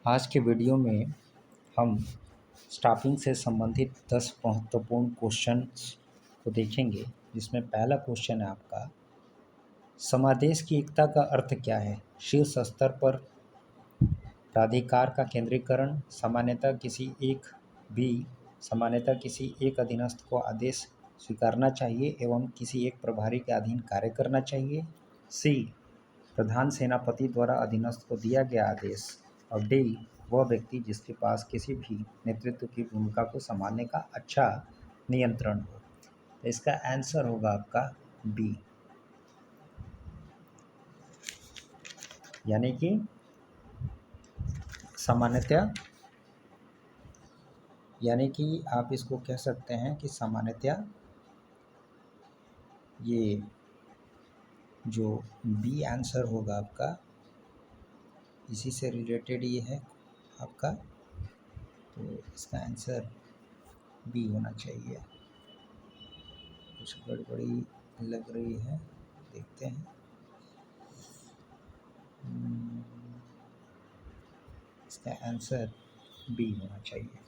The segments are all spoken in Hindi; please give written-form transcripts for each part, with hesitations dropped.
आज के वीडियो में हम स्टाफिंग से संबंधित 10 महत्वपूर्ण क्वेश्चंस को देखेंगे, जिसमें पहला क्वेश्चन है आपका, समादेश की एकता का अर्थ क्या है? शीर्ष स्तर पर प्राधिकार का केंद्रीकरण, सामान्यतः किसी एक अधीनस्थ को आदेश स्वीकारना चाहिए एवं किसी एक प्रभारी के अधीन कार्य करना चाहिए। सी, प्रधान सेनापति द्वारा अधीनस्थ को दिया गया आदेश। और डी, वह व्यक्ति जिसके पास किसी भी नेतृत्व की भूमिका को संभालने का अच्छा नियंत्रण हो। तो इसका आंसर होगा आपका बी, यानी कि सामान्यतः, यानी कि आप इसको कह सकते हैं कि सामान्यतः ये जो बी आंसर होगा आपका, इसी से रिलेटेड ये है आपका, तो इसका आंसर बी होना चाहिए। कुछ गड़बड़ी लग रही है, देखते हैं। इसका आंसर बी होना चाहिए।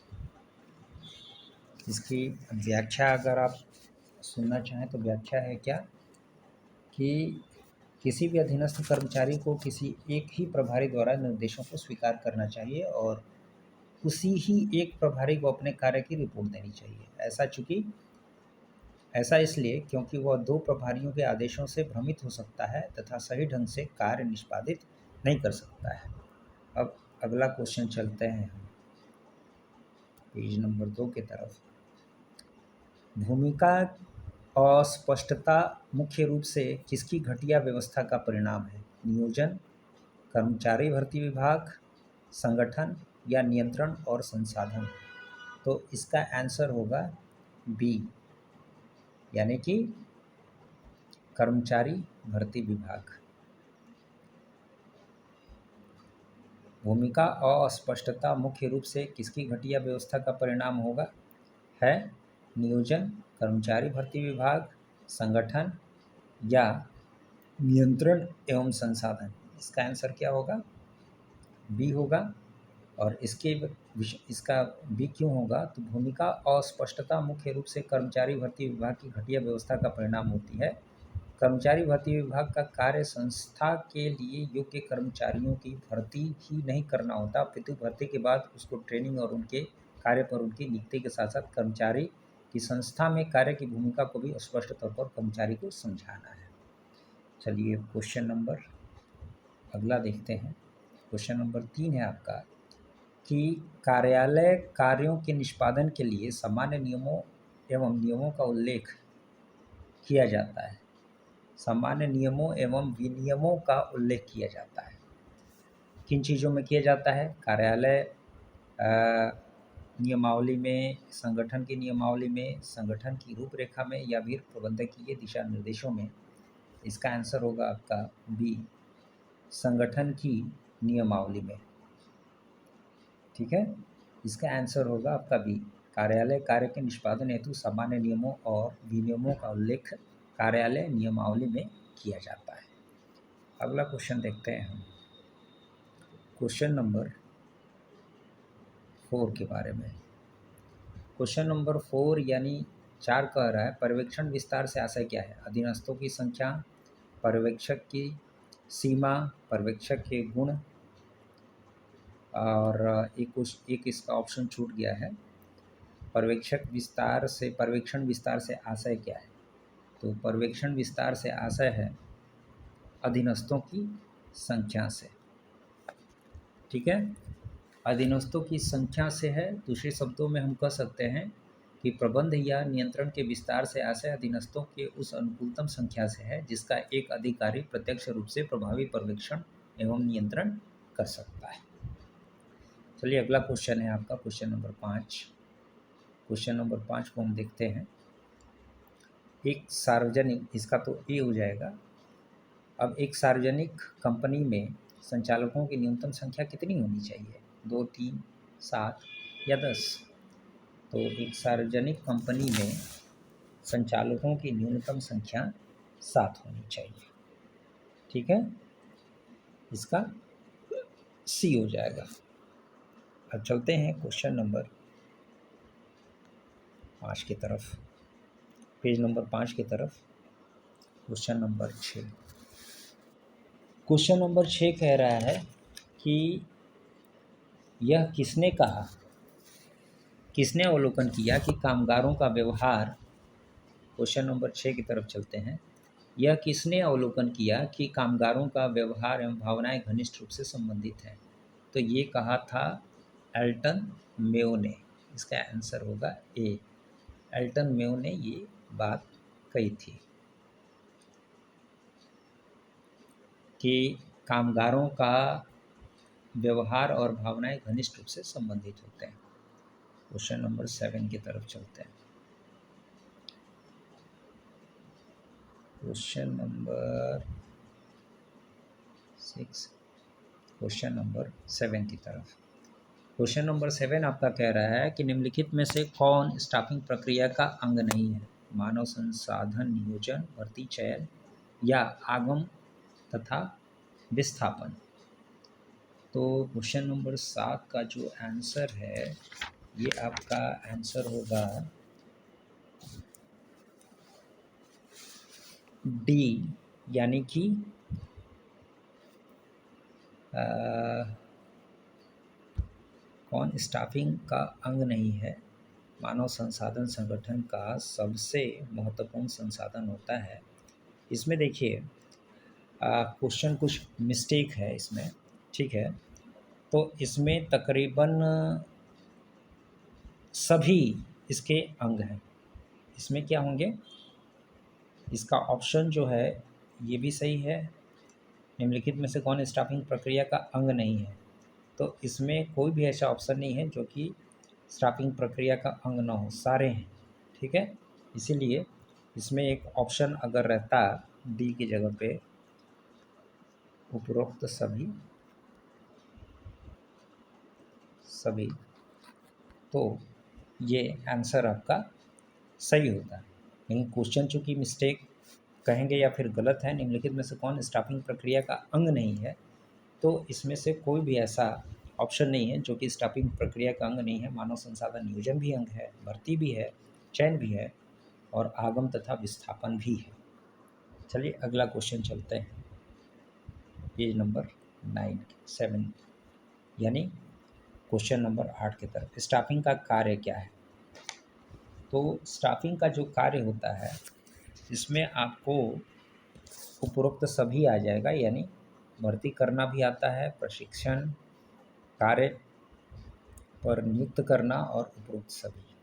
इसकी व्याख्या अगर आप सुनना चाहें तो व्याख्या है क्या कि किसी भी अधीनस्थ कर्मचारी को किसी एक ही प्रभारी द्वारा निर्देशों को स्वीकार करना चाहिए और उसी ही एक प्रभारी को अपने कार्य की रिपोर्ट देनी चाहिए। ऐसा इसलिए क्योंकि वह दो प्रभारियों के आदेशों से भ्रमित हो सकता है तथा सही ढंग से कार्य निष्पादित नहीं कर सकता है। अब अगला क्वेश्चन चलते हैं हम पेज नंबर 2 की तरफ। भूमिका अस्पष्टता मुख्य रूप से किसकी घटिया व्यवस्था का परिणाम है? नियोजन, कर्मचारी भर्ती विभाग, संगठन या नियंत्रण और संसाधन। तो इसका आंसर होगा बी, यानी कि कर्मचारी भर्ती विभाग। भूमिका अस्पष्टता मुख्य रूप से किसकी घटिया व्यवस्था का परिणाम होगा? है नियोजन, कर्मचारी भर्ती विभाग, संगठन या नियंत्रण एवं संसाधन। इसका आंसर क्या होगा? बी होगा। और इसका बी क्यों होगा? तो भूमिका अस्पष्टता मुख्य रूप से कर्मचारी भर्ती विभाग की घटिया व्यवस्था का परिणाम होती है। कर्मचारी भर्ती विभाग का कार्य संस्था के लिए योग्य कर्मचारियों की भर्ती ही नहीं करना होता, अपितु भर्ती के बाद उसको ट्रेनिंग और उनके कार्य पर उनकी नियुक्ति के साथ साथ कर्मचारी की संस्था में कार्य की भूमिका को भी स्पष्ट तौर पर कर्मचारी को समझाना है। चलिए क्वेश्चन नंबर अगला देखते हैं। क्वेश्चन नंबर 3 है आपका कि कार्यालय कार्यों के निष्पादन के लिए सामान्य नियमों का उल्लेख किया जाता है। सामान्य नियमों एवं विनियमों का उल्लेख किया जाता है। किन चीज़ों में किया जाता है? कार्यालय नियमावली में, संगठन की नियमावली में, संगठन की रूपरेखा में या फिर प्रबंधकीय दिशा निर्देशों में। इसका आंसर होगा आपका बी, संगठन की नियमावली में। ठीक है, इसका आंसर होगा आपका बी, कार्यालय कार्य के निष्पादन हेतु सामान्य नियमों और विनियमों का उल्लेख कार्यालय नियमावली में किया जाता है। अगला क्वेश्चन देखते हैं हम, क्वेश्चन नंबर 4 के बारे में। क्वेश्चन नंबर 4 यानी 4 कह रहा है, पर्यवेक्षण विस्तार से आशय क्या है? अधीनस्थों की संख्या, पर्यवेक्षक की सीमा, पर्यवेक्षक के गुण, और एक इसका ऑप्शन छूट गया है। पर्यवेक्षण विस्तार से आशय क्या है? तो पर्यवेक्षण विस्तार से आशय है अधीनस्थों की संख्या से। ठीक है, अधीनस्थों की संख्या से है। दूसरे शब्दों में हम कह सकते हैं कि प्रबंध या नियंत्रण के विस्तार से आशय अधीनस्थों के उस अनुकूलतम संख्या से है जिसका एक अधिकारी प्रत्यक्ष रूप से प्रभावी पर्यवेक्षण एवं नियंत्रण कर सकता है। चलिए अगला क्वेश्चन है आपका क्वेश्चन नंबर 5। क्वेश्चन नंबर 5 को हम देखते हैं। एक सार्वजनिक, इसका तो ए हो जाएगा। अब एक सार्वजनिक कंपनी में संचालकों की न्यूनतम संख्या कितनी होनी चाहिए? 2, 3, 7 या 10? तो एक सार्वजनिक कंपनी में संचालकों की न्यूनतम संख्या 7 होनी चाहिए। ठीक है, इसका सी हो जाएगा। अब चलते हैं क्वेश्चन नंबर 5 की तरफ, पेज नंबर 5 की तरफ। क्वेश्चन नंबर 6, क्वेश्चन नंबर 6 कह रहा है कि यह किसने कहा, किसने अवलोकन किया कि कामगारों का व्यवहार, क्वेश्चन नंबर 6 की तरफ चलते हैं। यह किसने अवलोकन किया कि कामगारों का व्यवहार एवं भावनाएं घनिष्ठ रूप से संबंधित हैं? तो ये कहा था एल्टन मेयो ने। इसका आंसर होगा ए, एल्टन मेयो ने ये बात कही थी कि कामगारों का व्यवहार और भावनाएं घनिष्ठ रूप से संबंधित होते हैं। क्वेश्चन नंबर 7 की तरफ चलते हैं। क्वेश्चन नंबर 6, क्वेश्चन नंबर 7 की तरफ। क्वेश्चन नंबर 7 आपका कह रहा है कि निम्नलिखित में से कौन स्टाफिंग प्रक्रिया का अंग नहीं है? मानव संसाधन नियोजन, भर्ती चयन या आगम तथा विस्थापन। तो क्वेश्चन नंबर 7 का जो आंसर है, ये आपका आंसर होगा डी, यानी कि कौन स्टाफिंग का अंग नहीं है? मानव संसाधन संगठन का सबसे महत्वपूर्ण संसाधन होता है। इसमें देखिए क्वेश्चन कुछ मिस्टेक है इसमें, ठीक है। तो इसमें तकरीबन सभी इसके अंग हैं। इसमें क्या होंगे? इसका ऑप्शन जो है ये भी सही है, निम्नलिखित में से कौन स्टाफिंग प्रक्रिया का अंग नहीं है? तो इसमें कोई भी ऐसा ऑप्शन नहीं है जो कि स्टाफिंग प्रक्रिया का अंग ना हो, सारे हैं, ठीक है। इसीलिए इसमें एक ऑप्शन अगर रहता डी की जगह पे, उपरोक्त सभी सभी, तो ये आंसर आपका सही होता है। लेकिन क्वेश्चन चूँकि मिस्टेक कहेंगे या फिर गलत है, निम्नलिखित में से कौन स्टाफिंग प्रक्रिया का अंग नहीं है, तो इसमें से कोई भी ऐसा ऑप्शन नहीं है जो कि स्टाफिंग प्रक्रिया का अंग नहीं है। मानव संसाधन नियोजन भी अंग है, भर्ती भी है, चयन भी है और आगम तथा विस्थापन भी है। चलिए अगला क्वेश्चन चलते हैं, पेज नंबर 7 यानी क्वेश्चन नंबर 8 की तरफ। स्टाफिंग का कार्य क्या है? तो स्टाफिंग का जो कार्य होता है, इसमें आपको उपरोक्त सभी आ जाएगा, यानी भर्ती करना भी आता है, प्रशिक्षण, कार्य पर नियुक्त करना और उपरोक्त सभी।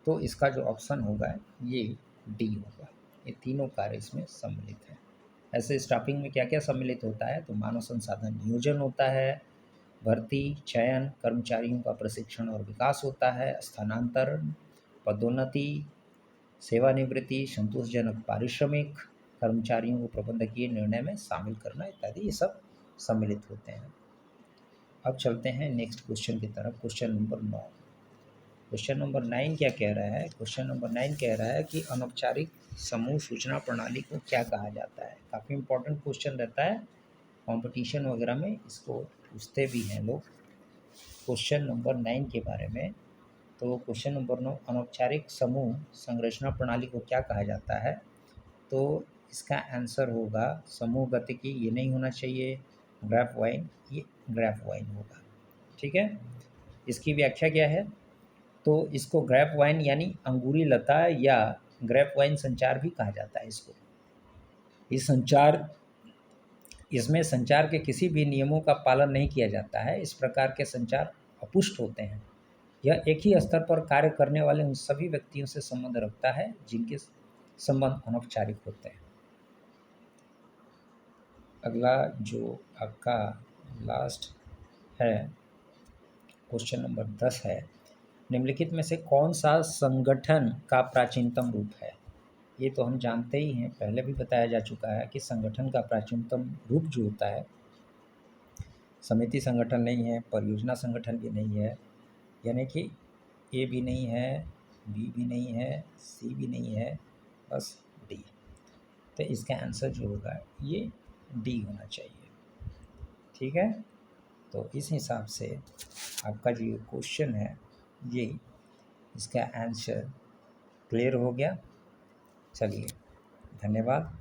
तो इसका जो ऑप्शन होगा ये डी होगा। ये तीनों कार्य इसमें सम्मिलित हैं। ऐसे स्टाफिंग में क्या क्या सम्मिलित होता है? तो मानव संसाधन नियोजन होता है, भर्ती, चयन, कर्मचारियों का प्रशिक्षण और विकास होता है, स्थानांतरण, पदोन्नति, सेवानिवृत्ति, संतोषजनक पारिश्रमिक, कर्मचारियों को प्रबंधकीय निर्णय में शामिल करना इत्यादि, ये सब सम्मिलित होते हैं। अब चलते हैं नेक्स्ट क्वेश्चन की तरफ, क्वेश्चन नंबर 9। क्वेश्चन नंबर 9 क्या कह रहा है? क्वेश्चन नंबर 9 कह रहा है कि अनौपचारिक समूह सूचना प्रणाली को क्या कहा जाता है? काफ़ी इंपॉर्टेंट क्वेश्चन रहता है, कंपटीशन वगैरह में इसको पूछते भी हैं लोग क्वेश्चन नंबर 9 के बारे में। तो क्वेश्चन नंबर 9, अनौपचारिक समूह संरचना प्रणाली को क्या कहा जाता है? तो इसका आंसर होगा समूह गतिकी, ये नहीं होना चाहिए, ग्राफ वाइन, ये ग्राफ वाइन होगा, ठीक है। इसकी व्याख्या क्या है? तो इसको ग्रैप वाइन यानी अंगूरी लता या ग्रैप वाइन संचार भी कहा जाता है इसको। इसमें संचार के किसी भी नियमों का पालन नहीं किया जाता है। इस प्रकार के संचार अपुष्ट होते हैं। यह एक ही स्तर पर कार्य करने वाले उन सभी व्यक्तियों से संबंध रखता है जिनके संबंध अनौपचारिक होते हैं। अगला जो आपका लास्ट है, क्वेश्चन नंबर 10 है, निम्नलिखित में से कौन सा संगठन का प्राचीनतम रूप है? ये तो हम जानते ही हैं, पहले भी बताया जा चुका है कि संगठन का प्राचीनतम रूप जो होता है, समिति संगठन नहीं है, परियोजना संगठन भी नहीं है, यानी कि ए भी नहीं है, बी भी नहीं है, सी भी नहीं है, बस डी। तो इसका आंसर जो होगा ये डी होना चाहिए, ठीक है। तो इस हिसाब से आपका जो ये क्वेश्चन है ये इसका आंसर क्लियर हो गया। चलिए धन्यवाद।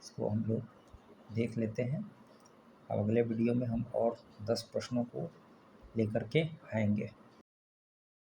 इसको हम लोग देख लेते हैं। अब अगले वीडियो में हम और 10 प्रश्नों को लेकर के आएंगे।